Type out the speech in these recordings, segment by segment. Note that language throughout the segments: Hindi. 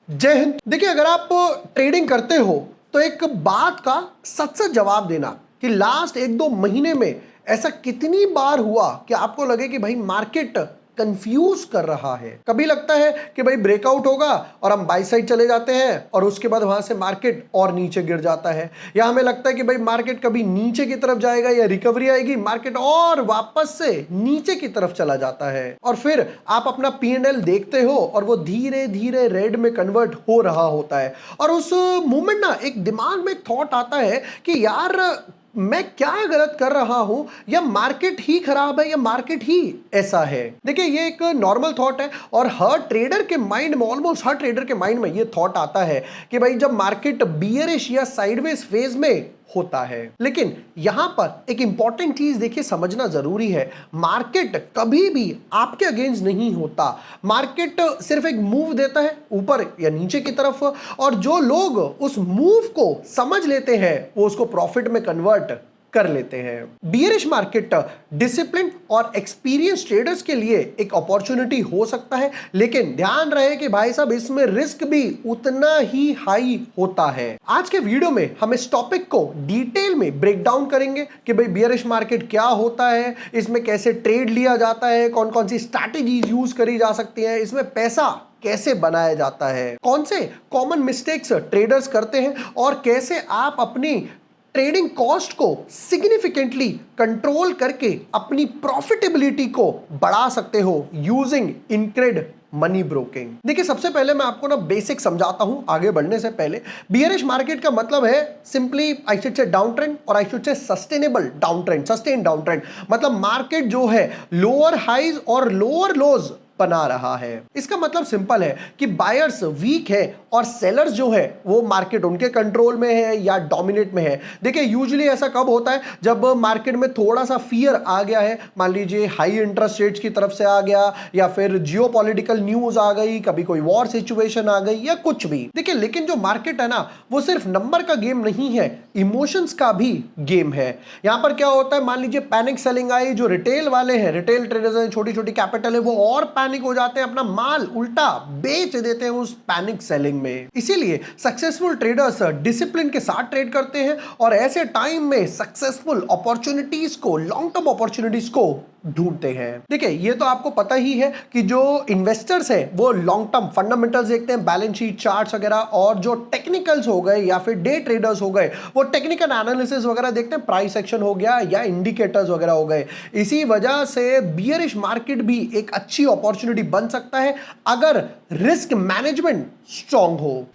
जय हिंद। देखिए, अगर आप ट्रेडिंग करते हो तो एक बात का सच सच जवाब देना कि लास्ट एक दो महीने में ऐसा कितनी बार हुआ कि आपको लगे कि भाई मार्केट कंफ्यूज कर रहा है। कभी लगता है कि भाई ब्रेकआउट होगा और हम बाई साइड चले जाते हैं और उसके बाद वहां से मार्केट और नीचे गिर जाता है, या हमें लगता है कि भाई मार्केट कभी नीचे की तरफ जाएगा या रिकवरी आएगी, मार्केट और वापस से नीचे की तरफ चला जाता है और फिर आप अपना P&L देखते हो और वो धीरे धीरे रेड में कन्वर्ट हो रहा होता है। और उस मोमेंट ना एक दिमाग में थॉट आता है कि यार मैं क्या गलत कर रहा हूं, या मार्केट ही खराब है, या मार्केट ही ऐसा है। देखिए, ये एक नॉर्मल थॉट है और हर ट्रेडर के माइंड में, ऑलमोस्ट हर ट्रेडर के माइंड में ये थॉट आता है कि भाई जब मार्केट बियरिश या साइडवेज फेज में होता है। लेकिन यहां पर एक इंपॉर्टेंट चीज देखिए समझना जरूरी है, मार्केट कभी भी आपके अगेंस्ट नहीं होता। मार्केट सिर्फ एक मूव देता है ऊपर या नीचे की तरफ, और जो लोग उस मूव को समझ लेते हैं वो उसको प्रॉफिट में कन्वर्ट कर लेते हैं। बियरिश मार्केट डिसिप्लिन और एक्सपीरियंस ट्रेडर्स के लिए एक अपॉर्चुनिटी हो सकता है, लेकिन ध्यान रहे कि भाई साहब इसमें रिस्क भी उतना ही हाई होता है। आज के वीडियो में हम इस टॉपिक को डिटेल में ब्रेक डाउन करेंगे कि भाई बियरिश मार्केट क्या होता है, इसमें कैसे ट्रेड लिया जाता है, कौन कौन सी स्ट्रैटेजीज यूज करी जा सकती है, इसमें पैसा कैसे बनाया जाता है, कौन से कॉमन मिस्टेक्स ट्रेडर्स करते हैं और कैसे आप अपनी ट्रेडिंग कॉस्ट को सिग्निफिकेंटली कंट्रोल करके अपनी प्रॉफिटेबिलिटी को बढ़ा सकते हो यूजिंग इनक्रेड मनी ब्रोकिंग। देखिए, सबसे पहले मैं आपको ना बेसिक समझाता हूं आगे बढ़ने से पहले। बियरिश मार्केट का मतलब है simply I should say down trend, और I should say sustainable down trend, sustain down trend. मतलब मार्केट जो है लोअर हाइज और लोअर लोज बना रहा है। इसका मतलब सिंपल है कि बायर्स वीक है और सेलर्स जो है वो मार्केट उनके कंट्रोल में है या डोमिनेट में है। देखिए, यूजुअली ऐसा कब होता है, जब मार्केट में थोड़ा सा फियर आ गया है, मान लीजिए हाई इंटरेस्ट रेट्स की तरफ से आ गया, या फिर जियोपॉलिटिकल न्यूज आ गई, कभी कोई वॉर सिचुएशन आ गई, या कुछ भी। देखिए, लेकिन जो मार्केट है ना वो सिर्फ नंबर का गेम नहीं है, इमोशंस का भी गेम है। यहां पर क्या होता है, मान लीजिए पैनिक सेलिंग आई, जो रिटेल वाले हैं, रिटेल ट्रेडर्स हैं, छोटी छोटी कैपिटल है, वो और पैनिक हो जाते हैं, अपना माल उल्टा बेच देते हैं उस पैनिक सेलिंग में। इसीलिए सक्सेसफुल ट्रेडर्स डिसिप्लिन के साथ ट्रेड करते हैं और ऐसे टाइम में सक्सेसफुल अपॉर्चुनिटीज को, लॉन्ग टर्म अपॉर्चुनिटीज को ढूंढते हैं। देखिए, ये तो आपको पता ही है कि जो इन्वेस्टर्स हैं वो लॉन्ग टर्म फंडामेंटल्स देखते हैं, बैलेंस शीट चार्ट्स वगैरह, और जो टेक्निकल्स हो गए या फिर डे ट्रेडर्स हो गए वो टेक्निकल एनालिसिस वगैरह देखते हैं, प्राइस एक्शन हो गया या इंडिकेटर्स वगैरह हो गए। इसी वजह से बियरिश मार्केट भी एक अच्छी अपॉर्चुनिटी बन सकता है अगर रिस्क मैनेजमेंट स्ट्रांग हो।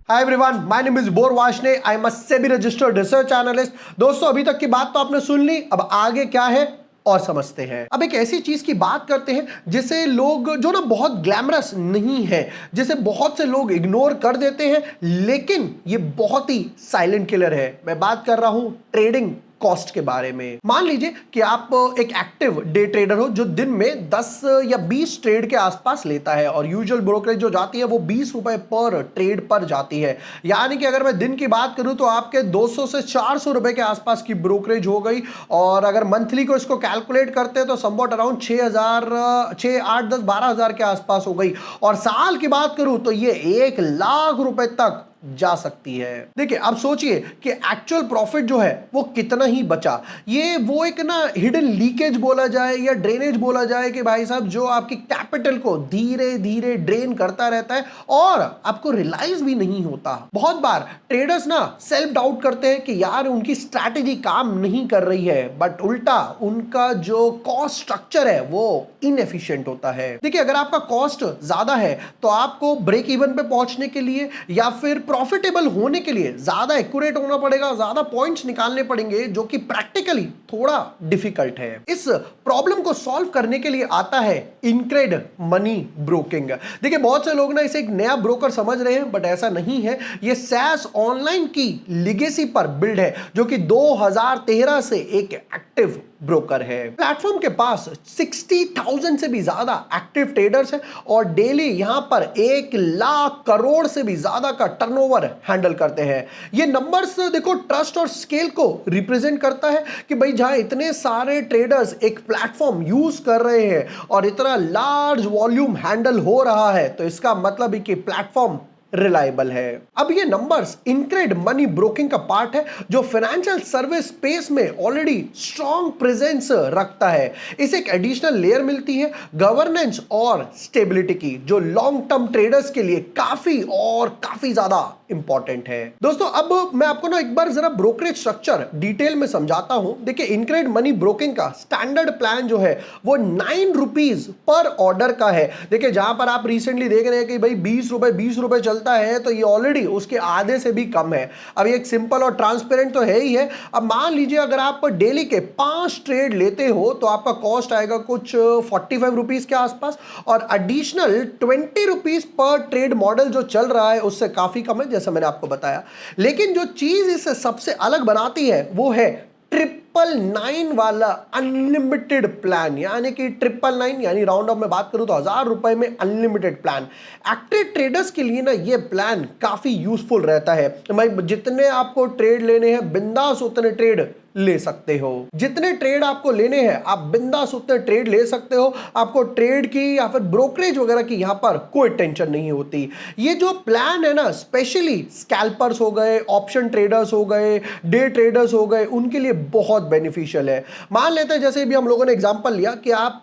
Hi everyone, my name is bore Washne, I am a SEBI registered research analyst। दोस्तों, अभी तक की बात तो आपने सुन ली, अब आगे क्या है और समझते हैं। अब एक ऐसी चीज की बात करते हैं जिसे लोग, जो ना बहुत ग्लैमरस नहीं है, जिसे बहुत से लोग इग्नोर कर देते हैं, लेकिन ये बहुत ही साइलेंट किलर है। मैं बात कर रहा हूं ट्रेडिंग कॉस्ट के बारे में। मान लीजिए कि आप एक एक्टिव डे ट्रेडर हो जो दिन में 10 या 20 ट्रेड के आसपास लेता है, और यूजुअल ब्रोकरेज जो जाती है वो 20 रुपए पर ट्रेड पर जाती है। यानी कि अगर मैं दिन की बात करूं तो आपके 200 से 400 रुपए के आसपास की ब्रोकरेज हो गई, और अगर मंथली को इसको कैलकुलेट करते हैं तो समवॉट अराउंड 6,000, 6, 8, 10, 12,000 के आसपास हो गई। और साल की बात करूं तो ये 1,00,000 रुपए तक जा सकती है। देखिए, अब सोचिए कि एक्चुअल प्रॉफिट जो है वो कितना ही बचा। ये वो एक ना हिडन लीकेज बोला जाए या ड्रेनेज बोला जाए कि भाई साहब जो आपकी कैपिटल को धीरे धीरे ड्रेन करता रहता है और आपको रियलाइज भी नहीं होता। बहुत बार ट्रेडर्स ना सेल्फ डाउट करते हैं कि यार उनकी स्ट्रैटेजी काम नहीं कर रही है, बट उल्टा उनका जो कॉस्ट स्ट्रक्चर है वो इनएफिशिएंट होता है। देखिए, अगर आपका कॉस्ट ज्यादा है तो आपको ब्रेक इवन पे पहुंचने के लिए या फिर प्रॉफिटेबल होने के लिए ज्यादा एक्यूरेट होना पड़ेगा, ज्यादा पॉइंट्स निकालने पड़ेंगे, जो कि प्रैक्टिकली थोड़ा डिफिकल्ट है। इस प्रॉब्लम को सॉल्व करने के लिए आता है इनक्रेड मनी ब्रोकिंग। देखिए, बहुत से लोग ना इसे एक नया ब्रोकर समझ रहे हैं, बट ऐसा नहीं है। ये SaaS ऑनलाइन की लेगेसी पर बिल्ड है, जो कि 2013 से एक एक्टिव ब्रोकर है। प्लेटफॉर्म के पास 60,000 से भी ज्यादा एक्टिव ट्रेडर्स हैं और डेली यहां पर 1 लाख करोड़ से भी ज्यादा का टर्नओवर हैंडल करते हैं। ये नंबर्स देखो ट्रस्ट और स्केल को रिप्रेजेंट करता है कि भाई जहां इतने सारे ट्रेडर्स एक प्लेटफॉर्म यूज कर रहे हैं और इतना लार्ज वॉल्यूम हैंडल हो रहा है, तो इसका मतलब है कि प्लेटफॉर्म रिलायबल है। अब ये नंबर्स इनक्रेड मनी ब्रोकिंग का पार्ट है जो फाइनेंशियल सर्विस स्पेस में ऑलरेडी स्ट्रॉन्ग प्रेजेंस रखता है। इसे एक एडिशनल लेयर मिलती है गवर्नेंस और स्टेबिलिटी की, जो लॉन्ग टर्म ट्रेडर्स के लिए काफी ज्यादा इंपॉर्टेंट है। दोस्तों अब मैं आपको ना एक बार जरा ब्रोकरेज स्ट्रक्चर डिटेल में समझाता हूं। देखिए इनक्रेड मनी ब्रोकिंग का स्टैंडर्ड प्लान जो है वो 9 रुपीज पर ऑर्डर का है। देखिए जहां पर आप रिसेंटली देख रहे हैं कि भाई 20 रुपए चलता है, तो ये ऑलरेडी उसके आधे से भी कम है। अब एक सिंपल और ट्रांसपेरेंट तो है ही है। अब मान लीजिए अगर आप डेली के 5 ट्रेड लेते हो तो आपका कॉस्ट आएगा कुछ 45 रुपीज के आसपास, और additional 20 rupees per trade model जो चल रहा है उससे काफी कम है, जैसा मैंने आपको बताया। लेकिन जो चीज इसे सबसे अलग बनाती है वो है 999 वाला अनलिमिटेड प्लान, यानी कि 999 यानी राउंड ऑफ में बात करूं तो 1000 रुपए में अनलिमिटेड प्लान। एक्टिव ट्रेडर्स के लिए ना ये प्लान काफी यूजफुल रहता है। भाई जितने आपको ट्रेड लेने हैं बिंदास उतने ट्रेड ले सकते हो, जितने ट्रेड आपको लेने हैं आप बिंदास उतने ट्रेड ले सकते हो। आपको ट्रेड की या फिर ब्रोकरेज वगैरह की यहां पर कोई टेंशन नहीं होती। ये जो प्लान है ना स्पेशली स्कैल्पर्स हो गए, ऑप्शन ट्रेडर्स हो गए, डे ट्रेडर्स हो गए, उनके लिए बहुत बेनिफिशियल है। मान लेते हैं जैसे भी हम लोगों ने एग्जांपल लिया कि आप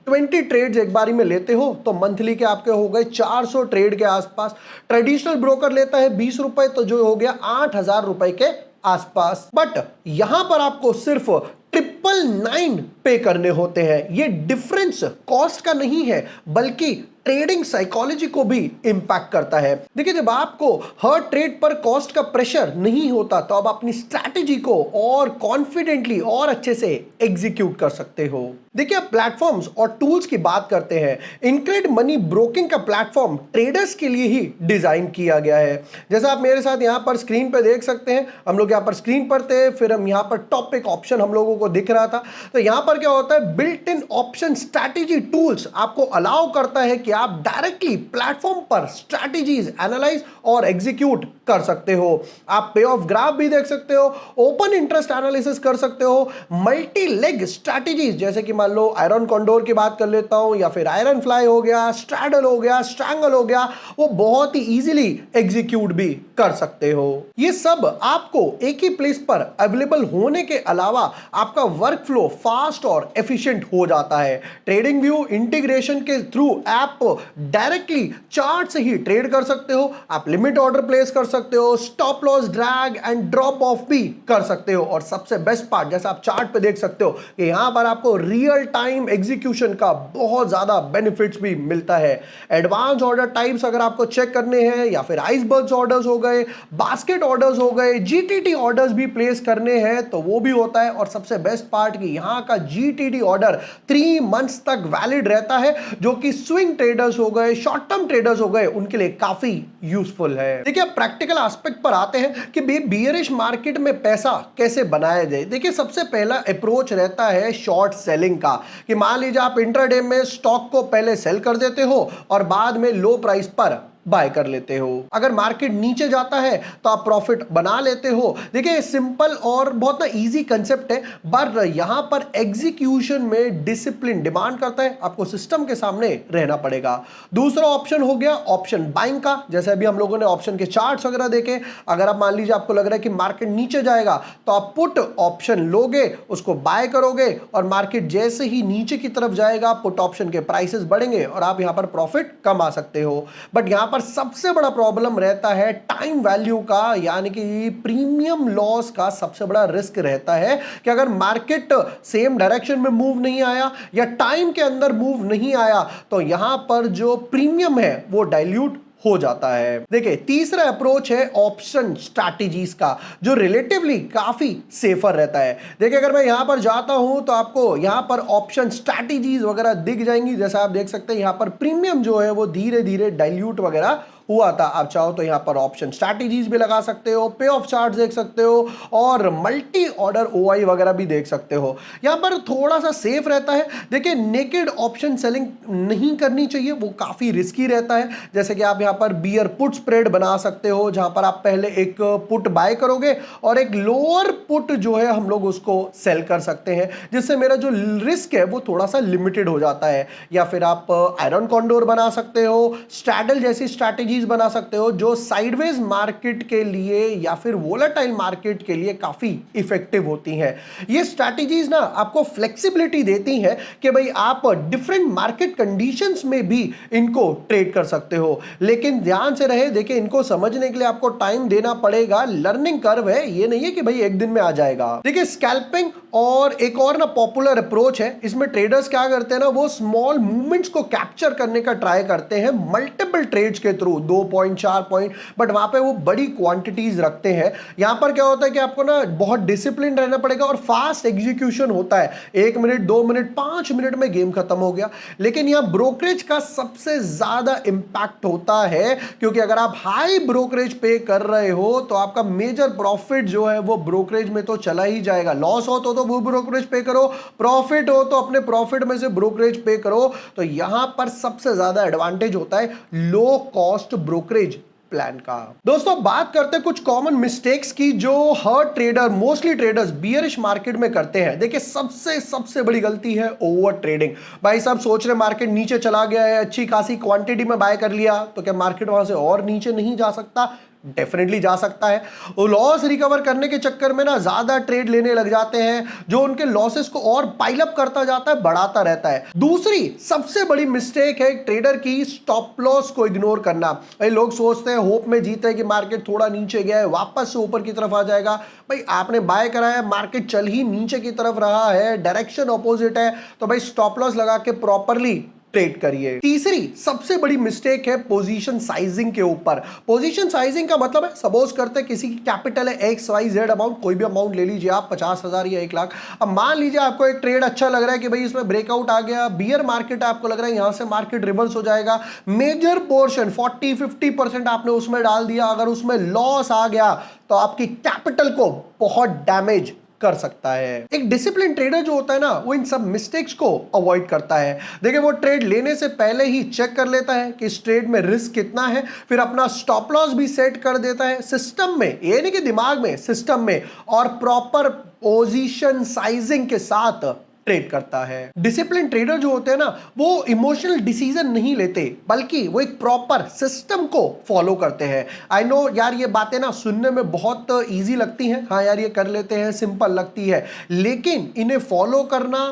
20 ट्रेड्स एक बारी में लेते हो तो मंथली के आपके हो गए 400 ट्रेड के आसपास। ट्रेडिशनल ब्रोकर लेता है 20 रुपए, तो जो हो गया 8,000 रुपए के आसपास। बट यहां पर आपको सिर्फ 999 पे करने होते हैं। ये डिफरेंस कॉस्ट का नहीं है बल्कि ट्रेडिंग साइकोलॉजी को भी इंपैक्ट करता है। देखिए जब आपको हर ट्रेड पर कॉस्ट का प्रेशर नहीं होता तो आप अपनी स्ट्रैटेजी को और कॉन्फिडेंटली और अच्छे से एग्जीक्यूट कर सकते हो। देखिए अब प्लेटफॉर्म्स और टूल्स की बात करते हैं। इनक्रेड मनी ब्रोकिंग का प्लेटफॉर्म ट्रेडर्स के लिए ही डिजाइन किया गया है। जैसा आप मेरे साथ यहां पर स्क्रीन पर देख सकते हैं, हम लोग यहां पर स्क्रीन पर थे, फिर हम यहां पर टॉपिक ऑप्शन हम लोगों को दिख रहा था। तो यहां पर क्या होता है, built in option strategy tools आपको अलाउ करता है कि आप डायरेक्टली प्लेटफॉर्म पर स्ट्रैटेजीज एनालाइज और एग्जीक्यूट कर सकते हो। आप पे ऑफ ग्राफ भी देख सकते हो, ओपन इंटरेस्ट एनालिसिस कर सकते हो, मल्टी लेग स्ट्रैटेजीज जैसे कि मान लो आयरन कॉन्डोर की बात कर लेता हूं, या फिर आयरन फ्लाई हो गया, स्ट्रैडल हो गया, स्ट्रैंगल हो गया, वो बहुत ही इजीली एग्जीक्यूट भी कर सकते हो। ये सब आपको एक ही प्लेस पर अवेलेबल होने के अलावा आपका वर्क फ्लो फास्ट और एफिशिएंट हो जाता है। ट्रेडिंग व्यू इंटीग्रेशन के थ्रू आप डायरेक्टली चार्ट से ही ट्रेड कर सकते हो। आप लिमिट ऑर्डर प्लेस कर सकते हो, stop loss, drag and drop of भी कर सकते हो। और सबसे बेस्ट पार्ट जैसा आप चार्ट पे देख सकते हो कि यहां पर आपको रियल टाइम एग्जीक्यूशन का बहुत ज्यादा बेनिफिट्स भी मिलता है। एडवांस ऑर्डर टाइप्स अगर आपको चेक करने हैं, या फिर आइसबर्ग ऑर्डर्स हो गए, बास्केट ऑर्डर्स हो गए, जीटीटी ऑर्डर्स भी प्लेस करने हैं तो वो भी होता है। और सबसे बेस्ट पार्ट कि यहां का जीटीटी ऑर्डर 3 मंथ्स तक वैलिड रहता है, जो कि स्विंग ट्रेडर्स हो गए, शॉर्ट टर्म ट्रेडर्स हो गए, उनके लिए काफी यूजफुल है। देखिए अब प्रैक्टिकल एस्पेक्ट पर आते हैं कि बियरिश मार्केट में पैसा कैसे बनाया जाए। देखिए सबसे पहला अप्रोच रहता है शॉर्ट सेलिंग का, कि मान लीजिए आप इंट्राडे में स्टॉक को पहले सेल कर देते हो और बाद में लो प्राइस पर बाय कर लेते हो। अगर मार्केट नीचे जाता है तो आप प्रॉफिट बना लेते हो। देखिए सिंपल और बहुत ना इजी कंसेप्ट है, पर यहां पर एग्जीक्यूशन में डिसिप्लिन डिमांड करता है। आपको सिस्टम के सामने रहना पड़ेगा। दूसरा ऑप्शन हो गया ऑप्शन बाइंग का, जैसे अभी हम लोगों ने ऑप्शन के चार्ट्स वगैरह देखे। अगर आप मान लीजिए आपको लग रहा है कि मार्केट नीचे जाएगा तो आप पुट ऑप्शन लोगे, उसको बाय करोगे, और मार्केट जैसे ही नीचे की तरफ जाएगा पुट ऑप्शन के प्राइसेस बढ़ेंगे और आप यहां पर प्रॉफिट कमा सकते हो। बट यहां पर सबसे बड़ा प्रॉब्लम रहता है टाइम वैल्यू का, यानी कि प्रीमियम लॉस का सबसे बड़ा रिस्क रहता है कि अगर मार्केट सेम डायरेक्शन में मूव नहीं आया या टाइम के अंदर मूव नहीं आया तो यहां पर जो प्रीमियम है वो डाइल्यूट हो जाता है। देखिए तीसरा अप्रोच है ऑप्शन स्ट्रैटेजीज का, जो रिलेटिवली काफी सेफर रहता है। देखिए अगर मैं यहां पर जाता हूं तो आपको यहां पर ऑप्शन स्ट्रैटेजीज वगैरह दिख जाएंगी। जैसा आप देख सकते हैं यहां पर प्रीमियम जो है वो धीरे धीरे डाइल्यूट वगैरह हुआ था। आप चाहो तो यहाँ पर ऑप्शन स्ट्रैटेजीज भी लगा सकते हो, पे ऑफ चार्ट देख सकते हो और मल्टी ऑर्डर ओआई वगैरह भी देख सकते हो। यहाँ पर थोड़ा सा सेफ रहता है। देखिए नेकेड ऑप्शन सेलिंग नहीं करनी चाहिए, वो काफी रिस्की रहता है। जैसे कि आप यहाँ पर बियर पुट स्प्रेड बना सकते हो, जहां पर आप पहले एक पुट बाय करोगे और एक लोअर पुट जो है हम लोग उसको सेल कर सकते हैं, जिससे मेरा जो रिस्क है वो थोड़ा सा लिमिटेड हो जाता है। या फिर आप आयरन कॉन्डोर बना सकते हो, स्ट्रैडल जैसी स्ट्रैटेजीज बना सकते हो जो साइडवेज मार्केट के लिए या फिर वोलेटाइल मार्केट के लिए काफी इफेक्टिव होती हैं। ये स्ट्रैटेजीज ना आपको फ्लेक्सिबिलिटी देती हैं कि भाई आप डिफरेंट मार्केट कंडीशंस में भी इनको ट्रेड कर सकते हो। लेकिन ध्यान से रहे, देखिए इनको समझने के लिए आपको टाइम देना पड़ेगा, लर्निंग कर्व है, ये नहीं है कि भाई एक दिन में आ जाएगा। देखिए स्कैल्पिंग और एक और ना पॉपुलर अप्रोच है, इसमें ट्रेडर्स क्या करते हैं ना, वो स्मॉल मूवमेंट्स को कैप्चर करने का ट्राई करते हैं मल्टीपल ट्रेड्स के थ्रू, 2 पॉइंट 4 पॉइंट, बट वहां पे वो बड़ी क्वांटिटीज रखते हैं। यहां पर क्या होता है कि आपको ना बहुत डिसिप्लिन रहना पड़ेगा और फास्ट एग्जीक्यूशन होता है, 1 मिनट 2 मिनट 5 मिनट में गेम खत्म हो गया। लेकिन यहां ब्रोकरेज का सबसे ज्यादा इंपैक्ट होता है, क्योंकि अगर आप हाई ब्रोकरेज पे कर रहे हो तो आपका मेजर प्रॉफिट जो है वो ब्रोकरेज में तो चला ही जाएगा। लॉस हो तो वो ब्रोकरेज पे करो, प्रॉफिट हो तो अपने प्रॉफिट में से ब्रोकरेज पे करो। तो यहां पर सबसे ज्यादा एडवांटेज होता है लो कॉस्ट ब्रोकरेज प्लान का। दोस्तों बात करते हैं कुछ कॉमन मिस्टेक्स की जो हर trader, mostly traders bearish market में करते हैं। देखिए सबसे बड़ी गलती है ओवर ट्रेडिंग। भाई साहब सोच रहे मार्केट नीचे चला गया है, अच्छी खासी क्वांटिटी में बाय कर लिया, तो क्या मार्केट वहां से और नीचे नहीं जा सकता? डेफिनेटली जा सकता है। वो लॉस रिकवर करने के चक्कर में ना ज्यादा ट्रेड लेने लग जाते हैं, जो उनके लॉसेस को और पाइल अप करता जाता है, बढ़ाता रहता है। दूसरी सबसे बड़ी मिस्टेक है ट्रेडर की स्टॉप लॉस को इग्नोर करना। भाई लोग सोचते हैं होप में जीते हैं कि मार्केट थोड़ा नीचे गया है वापस से ऊपर की तरफ आ जाएगा। भाई आपने बाय कराया, मार्केट चल ही नीचे की तरफ रहा है, डायरेक्शन ऑपोजिट है, तो भाई स्टॉप लॉस लगा के प्रॉपरली ट्रेड करिए। तीसरी सबसे बड़ी मिस्टेक है पोजीशन साइजिंग के ऊपर। पोजीशन साइजिंग का मतलब है, सपोज करते हैं किसी की कैपिटल है XYZ अमाउंट, कोई भी अमाउंट ले लीजिए आप, 50,000 या 1 लाख। अब मान लीजिए आपको एक ट्रेड अच्छा लग रहा है कि भाई इसमें ब्रेकआउट आ गया, बियर मार्केट आपको लग रहा है यहां से मार्केट रिवर्स हो जाएगा, मेजर पोर्शन 40-50% आपने उसमें डाल दिया, अगर उसमें लॉस आ गया तो आपकी कैपिटल को बहुत डैमेज कर सकता है। एक डिसिप्लिन ट्रेडर जो होता है ना, वो इन सब मिस्टेक्स को अवॉइड करता है। देखिए वो ट्रेड लेने से पहले ही चेक कर लेता है कि इस ट्रेड में रिस्क कितना है, फिर अपना स्टॉप लॉस भी सेट कर देता है सिस्टम में, ये नहीं कि दिमाग में, सिस्टम में, और प्रॉपर पोजीशन साइजिंग के साथ ट्रेड करता है। डिसिप्लिन ट्रेडर जो होते हैं ना, वो इमोशनल डिसीजन नहीं लेते, बल्कि वो एक प्रॉपर सिस्टम को फॉलो करते हैं। आई नो यार ये बातें ना सुनने में बहुत इजी लगती हैं, हाँ यार ये कर लेते हैं, सिंपल लगती है, लेकिन इन्हें फॉलो करना,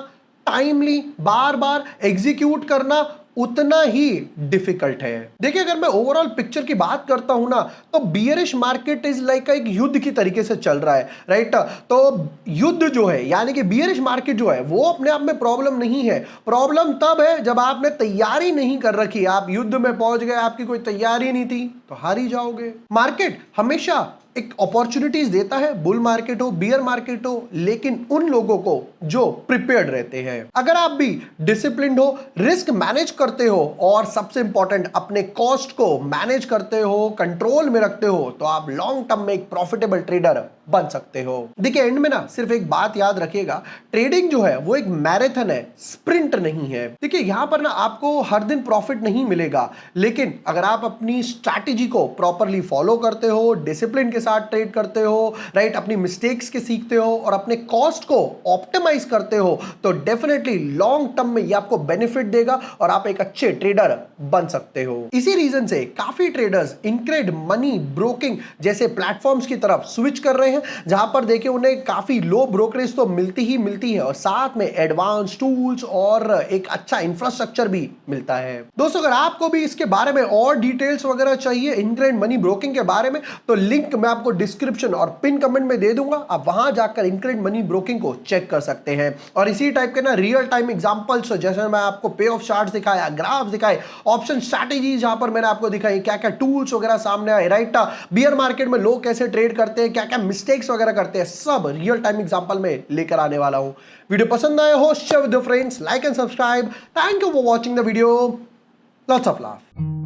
टाइमली बार बार एग्जीक्यूट करना उतना ही डिफिकल्ट है। देखिए अगर मैं ओवरऑल पिक्चर की बात करता हूं ना, तो बियरिश मार्केट इज लाइक एक युद्ध की तरीके से चल रहा है, राइट। तो युद्ध जो है यानी कि बियरिश मार्केट जो है वो अपने आप में प्रॉब्लम नहीं है। प्रॉब्लम तब है जब आपने तैयारी नहीं कर रखी, आप युद्ध में पहुंच गए, आपकी कोई तैयारी नहीं थी, तो हार ही जाओगे। मार्केट हमेशा एक अपॉर्चुनिटीज देता है, बुल मार्केट हो बियर मार्केट हो, लेकिन उन लोगों को जो प्रिपेयर्ड रहते हैं। अगर आप भी डिसिप्लिन्ड हो, रिस्क मैनेज करते हो और सबसे इंपॉर्टेंट अपने कॉस्ट को मैनेज करते हो, कंट्रोल में रखते हो, तो आप लॉन्ग टर्म में एक प्रॉफिटेबल ट्रेडर बन सकते हो। देखिए एंड में ना सिर्फ एक बात याद रखिएगा, ट्रेडिंग जो है वो एक मैराथन है, स्प्रिंट नहीं है। देखिए यहां पर ना आपको हर दिन प्रॉफिट नहीं मिलेगा, लेकिन अगर आप अपनी स्ट्रैटेजी को प्रॉपरली फॉलो करते हो, डिसिप्लिन के साथ ट्रेड करते हो, राइट, अपनी मिस्टेक्स के सीखते हो और अपने कॉस्ट को ऑप्टिमाइज करते हो, तो डेफिनेटली लॉन्ग टर्म में ये आपको बेनिफिट देगा और आप एक अच्छे ट्रेडर बन सकते हो। इसी रीजन से काफी ट्रेडर्स इनक्रेड मनी ब्रोकिंग जैसे प्लेटफॉर्म्स की तरफ स्विच कर रहे हैं, जहां पर देखिए उन्हें काफी लो ब्रोकरेज तो मिलती ही है और साथ में एडवांस टूल्स और एक अच्छा इंफ्रास्ट्रक्चर भी मिलता है। दोस्तों अगर आपको भी इसके बारे में और डिटेल्स वगैरह चाहिए इनक्रेड मनी ब्रोकिंग के बारे में, तो लिंक मैं आपको डिस्क्रिप्शन और पिन कमेंट में दे दूंगा, आप वहां जाकर इनक्रेड मनी ब्रोकिंग को चेक कर सकते हैं। और इसी टाइप के ना रियल टाइम एग्जांपल्स, जैसे मैं आपको पे ऑफ चार्ट्स दिखाया, ग्राफ दिखाए, ऑप्शन स्ट्रैटेजी जहां पर मैंने आपको दिखाई, क्या क्या टूल्स वगैरह सामने आए, राइट, बियर मार्केट में लोग कैसे ट्रेड करते हैं, क्या क्या मिस्टेक्स वगैरह करते हैं, सब रियल टाइम एग्जांपल में लेकर आने वाला हूं। वीडियो पसंद आया हो share with your friends, like and subscribe. Thank you for watching the video, lots of love.